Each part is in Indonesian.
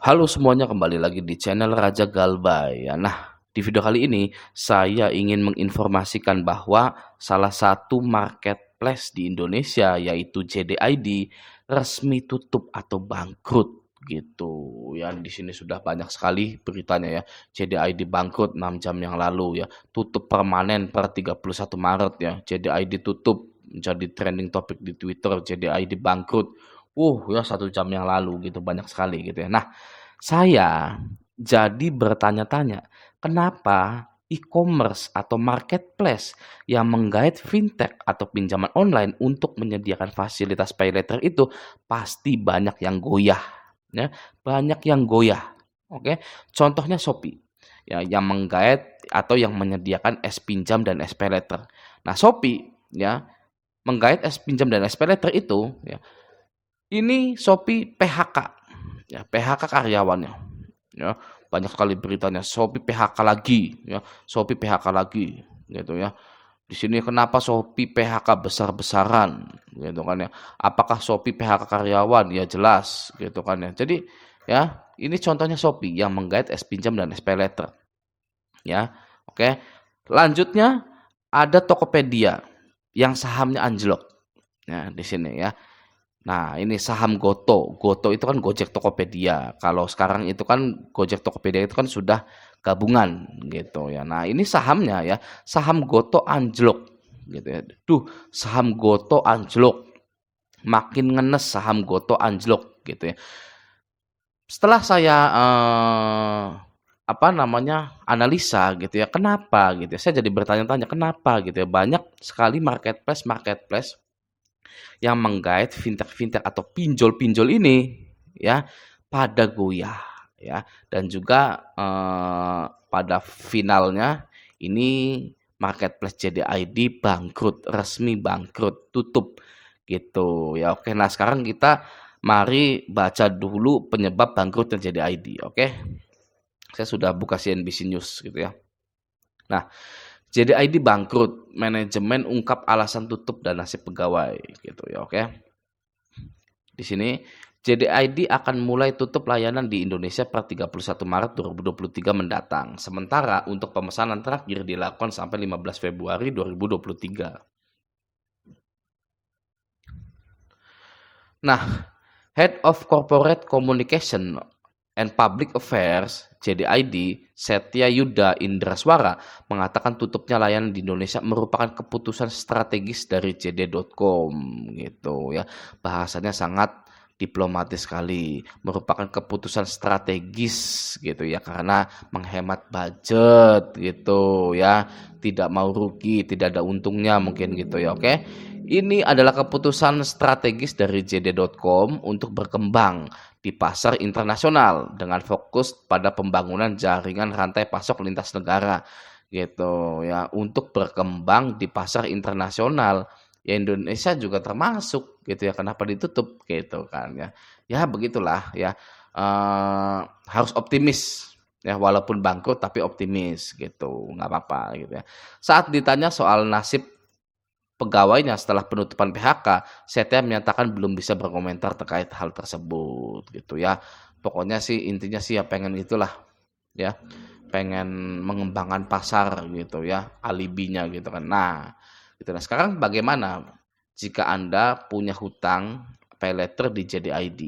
Halo semuanya, kembali lagi di channel Raja Galbay ya. Nah, di video kali ini saya ingin menginformasikan bahwa salah satu marketplace di Indonesia yaitu JDID resmi tutup atau bangkrut gitu. Ya, di sini sudah banyak sekali beritanya ya. JDID bangkrut 6 jam yang lalu ya. Tutup permanen per 31 Maret ya. JDID tutup menjadi trending topik di Twitter. JDID bangkrut. Ya 1 jam yang lalu gitu, banyak sekali gitu ya. Nah, saya jadi bertanya-tanya, kenapa e-commerce atau marketplace yang menggait fintech atau pinjaman online untuk menyediakan fasilitas pay later itu pasti banyak yang goyah, ya, banyak yang goyah. Oke, contohnya Shopee, ya, yang menggait atau yang menyediakan es pinjam dan es pay later. Nah, Shopee, ya, menggait es pinjam dan es pay later itu, ya, ini Shopee PHK, ya, PHK karyawannya, ya. Banyak sekali beritanya Shopee PHK lagi, ya, Shopee PHK lagi, gitu ya. Di sini kenapa Shopee PHK besar-besaran, gitu kan ya. Apakah Shopee PHK karyawan? Ya jelas, gitu kan ya. Jadi, ya, ini contohnya Shopee yang menggait es pinjam dan es pay later, ya. Oke. Lanjutnya ada Tokopedia yang sahamnya anjlok. Ya, di sini ya. Nah, ini saham Goto. Goto itu kan Gojek Tokopedia. Kalau sekarang itu kan Gojek Tokopedia itu kan sudah gabungan gitu ya. Nah, ini sahamnya ya, saham Goto anjlok gitu ya. Saham Goto anjlok. Makin ngenes saham Goto anjlok gitu ya. Setelah saya apa namanya, analisa gitu ya, kenapa gitu ya. Saya jadi bertanya-tanya kenapa gitu ya. Banyak sekali marketplace yang menggait fintech-fintech atau pinjol-pinjol ini ya pada goyah ya, dan juga pada finalnya ini marketplace JDID bangkrut, resmi bangkrut, tutup gitu ya. Oke, nah sekarang kita mari baca dulu penyebab bangkrutnya JDID. Oke, saya sudah buka CNBC News gitu ya. Nah, JDID bangkrut, manajemen ungkap alasan tutup dan nasib pegawai gitu ya. Oke. Di sini JDID akan mulai tutup layanan di Indonesia per 31 Maret 2023 mendatang. Sementara untuk pemesanan terakhir dilakukan sampai 15 Februari 2023. Nah, Head of Corporate Communication and Public Affairs JDID Setya Yuda Indraswara mengatakan tutupnya layanan di Indonesia merupakan keputusan strategis dari JD.com gitu ya. Bahasanya sangat diplomatis sekali, merupakan keputusan strategis gitu ya, karena menghemat budget gitu ya, tidak mau rugi, tidak ada untungnya mungkin gitu ya. Oke. Ini adalah keputusan strategis dari JD.com untuk berkembang di pasar internasional dengan fokus pada pembangunan jaringan rantai pasok lintas negara gitu ya, untuk berkembang di pasar internasional. Ya Indonesia juga termasuk gitu ya, kenapa ditutup gitu kan ya. Ya begitulah ya, harus optimis ya, walaupun bangkrut tapi optimis gitu, nggak apa-apa gitu ya. Saat ditanya soal nasib pegawainya setelah penutupan PHK, Setia menyatakan belum bisa berkomentar terkait hal tersebut gitu ya. Pokoknya sih intinya sih ya pengen itulah ya, pengen mengembangkan pasar gitu ya, alibinya gitu kan. Nah, gitu. Nah, sekarang bagaimana jika Anda punya hutang pay later di JDID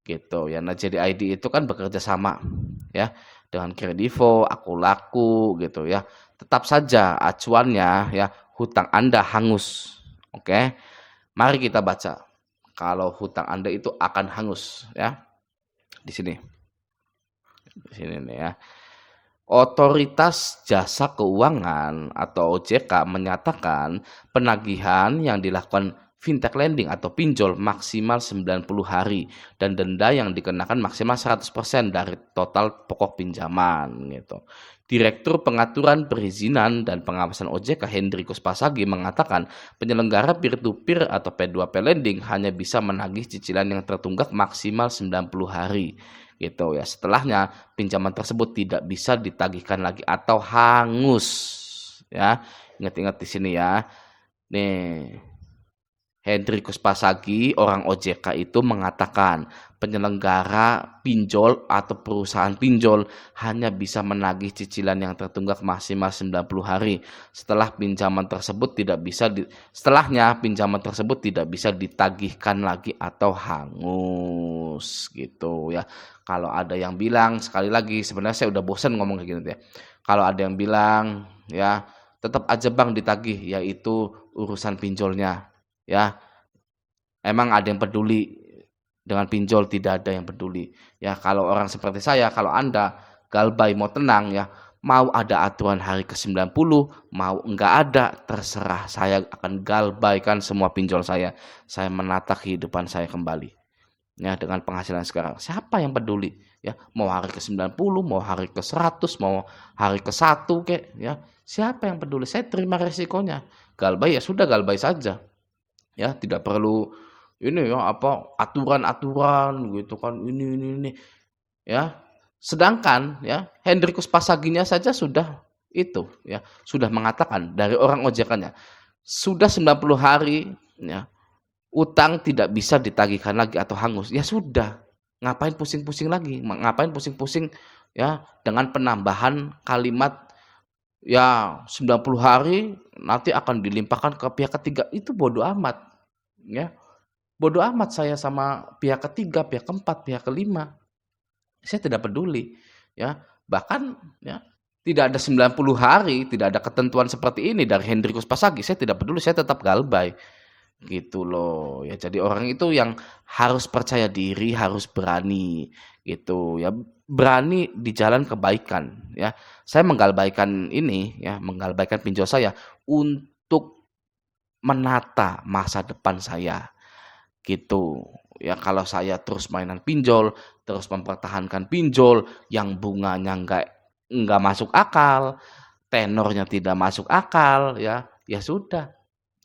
gitu ya. Nah, JDID itu kan bekerja sama ya dengan Kredivo, Akulaku gitu ya. Tetap saja acuannya ya, hutang Anda hangus. Oke. Mari kita baca. Kalau hutang Anda itu akan hangus ya. Di sini. Di sini nih ya. Otoritas Jasa Keuangan atau OJK menyatakan penagihan yang dilakukan fintech lending atau pinjol maksimal 90 hari dan denda yang dikenakan maksimal 100% dari total pokok pinjaman gitu. Direktur Pengaturan Perizinan dan Pengawasan OJK Hendrikus Pasagi mengatakan penyelenggara peer-to-peer atau P2P lending hanya bisa menagih cicilan yang tertunggak maksimal 90 hari gitu ya. Setelahnya pinjaman tersebut tidak bisa ditagihkan lagi atau hangus ya. Ingat-ingat di sini ya. Nih, Hendrikus Pasagi, orang OJK itu mengatakan penyelenggara pinjol atau perusahaan pinjol hanya bisa menagih cicilan yang tertunggak maksimal 90 hari. Setelahnya pinjaman tersebut tidak bisa ditagihkan lagi atau hangus gitu ya. Kalau ada yang bilang, sekali lagi sebenarnya saya udah bosan ngomong kayak gitu ya. Kalau ada yang bilang ya tetap aja Bang ditagih, yaitu urusan pinjolnya. Ya, emang ada yang peduli dengan pinjol? Tidak ada yang peduli. Ya, kalau orang seperti saya, kalau Anda galbay mau tenang ya, mau ada aturan hari ke-90, mau enggak ada, terserah. Saya akan galbaikan semua pinjol saya. Saya menata kehidupan saya kembali. Ya, dengan penghasilan sekarang. Siapa yang peduli? Ya, mau hari ke-90, mau hari ke-100, mau hari ke-1 kek, ya. Siapa yang peduli? Saya terima resikonya. Galbay ya sudah, galbay saja. Ya, tidak perlu ini ya apa aturan-aturan gitu kan, ini ya. Sedangkan ya Hendrikus Pasaginya saja sudah itu ya, sudah mengatakan dari orang OJK-nya sudah 90 hari ya, utang tidak bisa ditagihkan lagi atau hangus. Ya sudah, ngapain pusing-pusing lagi? Ngapain pusing-pusing ya dengan penambahan kalimat ya 90 hari nanti akan dilimpahkan ke pihak ketiga. Itu bodoh amat ya. Bodoh amat saya sama pihak ketiga, pihak keempat, pihak kelima. Saya tidak peduli ya. Bahkan ya tidak ada 90 hari, tidak ada ketentuan seperti ini dari Hendrikus Pasagi. Saya tidak peduli, saya tetap galbay. Gitu loh. Ya jadi orang itu yang harus percaya diri, harus berani gitu ya. Berani di jalan kebaikan ya. Saya menggalbaikan ini ya, menggalbaikan pinjol saya untuk menata masa depan saya. Gitu. Ya kalau saya terus mainan pinjol, terus mempertahankan pinjol yang bunganya enggak masuk akal, tenornya tidak masuk akal ya, ya sudah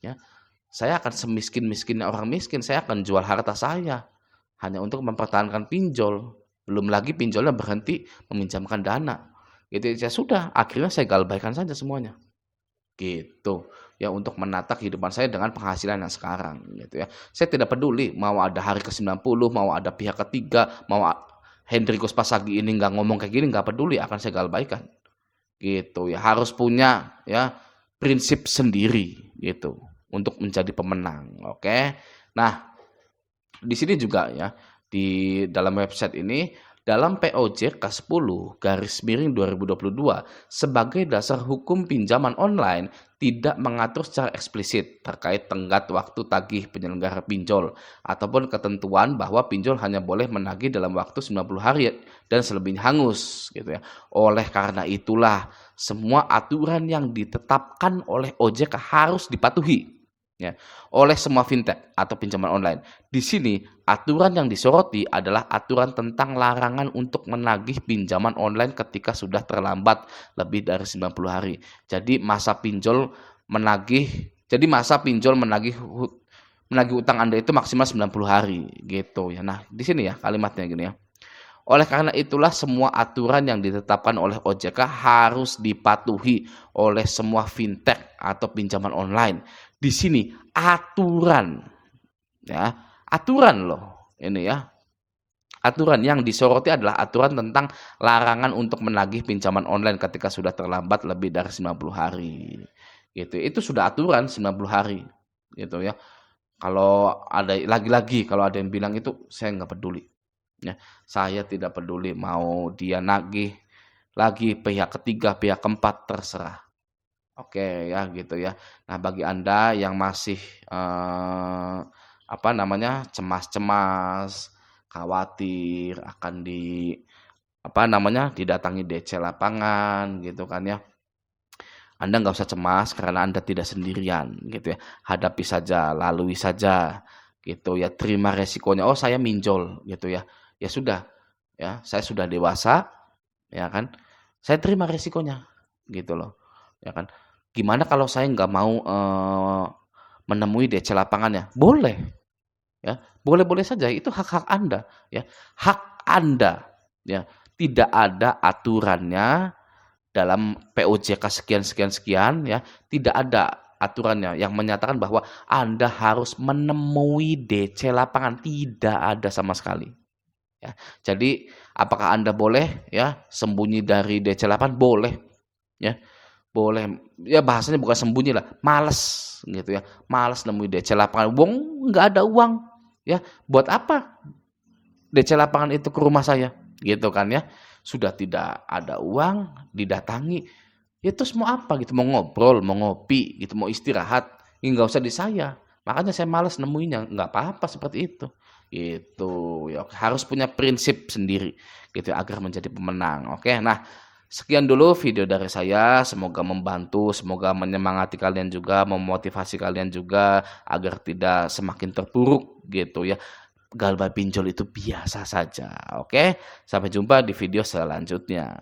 ya. Saya akan semiskin-miskinnya orang miskin, saya akan jual harta saya hanya untuk mempertahankan pinjol. Belum lagi pinjolnya berhenti meminjamkan dana. Gitu ya sudah, akhirnya saya galbaikan saja semuanya. Gitu. Ya untuk menata kehidupan saya dengan penghasilan yang sekarang gitu ya. Saya tidak peduli mau ada hari ke-90, mau ada pihak ketiga, mau Hendrikus Pasagi ini nggak ngomong kayak gini, nggak peduli, akan saya galbaikan. Gitu ya. Harus punya ya prinsip sendiri gitu untuk menjadi pemenang. Oke. Nah, di sini juga ya di dalam website ini dalam POJK 10/2022 sebagai dasar hukum pinjaman online tidak mengatur secara eksplisit terkait tenggat waktu tagih penyelenggara pinjol ataupun ketentuan bahwa pinjol hanya boleh menagih dalam waktu 90 hari dan selebihnya hangus gitu ya. Oleh karena itulah semua aturan yang ditetapkan oleh OJK harus dipatuhi ya, oleh semua fintech atau pinjaman online. Di sini aturan yang disoroti adalah aturan tentang larangan untuk menagih pinjaman online ketika sudah terlambat lebih dari 90 hari. Jadi masa pinjol menagih utang Anda itu maksimal 90 hari gitu ya. Nah, di sini ya kalimatnya gini ya. Oleh karena itulah semua aturan yang ditetapkan oleh OJK harus dipatuhi oleh semua fintech atau pinjaman online. Di sini aturan ya, aturan loh ini ya. Aturan yang disoroti adalah aturan tentang larangan untuk menagih pinjaman online ketika sudah terlambat lebih dari 90 hari. Gitu. Itu sudah aturan 90 hari gitu ya. Kalau ada yang bilang itu saya nggak peduli. Ya, saya tidak peduli mau dia nagih lagi pihak ketiga, pihak keempat, terserah. Oke ya gitu ya. Nah bagi Anda yang masih cemas-cemas, khawatir akan didatangi DC lapangan gitu kan ya. Anda nggak usah cemas karena Anda tidak sendirian gitu ya. Hadapi saja, lalui saja gitu ya. Terima resikonya. Oh saya minjol gitu ya. Ya sudah ya, saya sudah dewasa ya kan. Saya terima resikonya gitu loh. Ya kan. Gimana kalau saya nggak mau menemui DC lapangannya? Boleh, ya, boleh-boleh saja. Itu hak-hak Anda, ya, hak Anda, ya. Tidak ada aturannya dalam POJK sekian, ya. Tidak ada aturannya yang menyatakan bahwa Anda harus menemui DC lapangan, tidak ada sama sekali, ya. Jadi apakah Anda boleh ya sembunyi dari DC lapangan? Boleh, ya. Boleh, ya bahasanya bukan sembunyi lah, males gitu ya, males nemui DC lapangan, wong nggak ada uang, ya. Buat apa DC lapangan itu ke rumah saya, gitu kan ya. Sudah tidak ada uang, didatangi, ya terus mau apa gitu, mau ngobrol, mau ngopi gitu, mau istirahat, ya nggak usah di saya. Makanya saya males nemuinya, nggak apa-apa seperti itu, gitu. Ya harus punya prinsip sendiri gitu ya, agar menjadi pemenang, oke. Nah, sekian dulu video dari saya, semoga membantu, semoga menyemangati kalian juga, memotivasi kalian juga agar tidak semakin terpuruk gitu ya. Galbah pinjol itu biasa saja, oke. Sampai jumpa di video selanjutnya.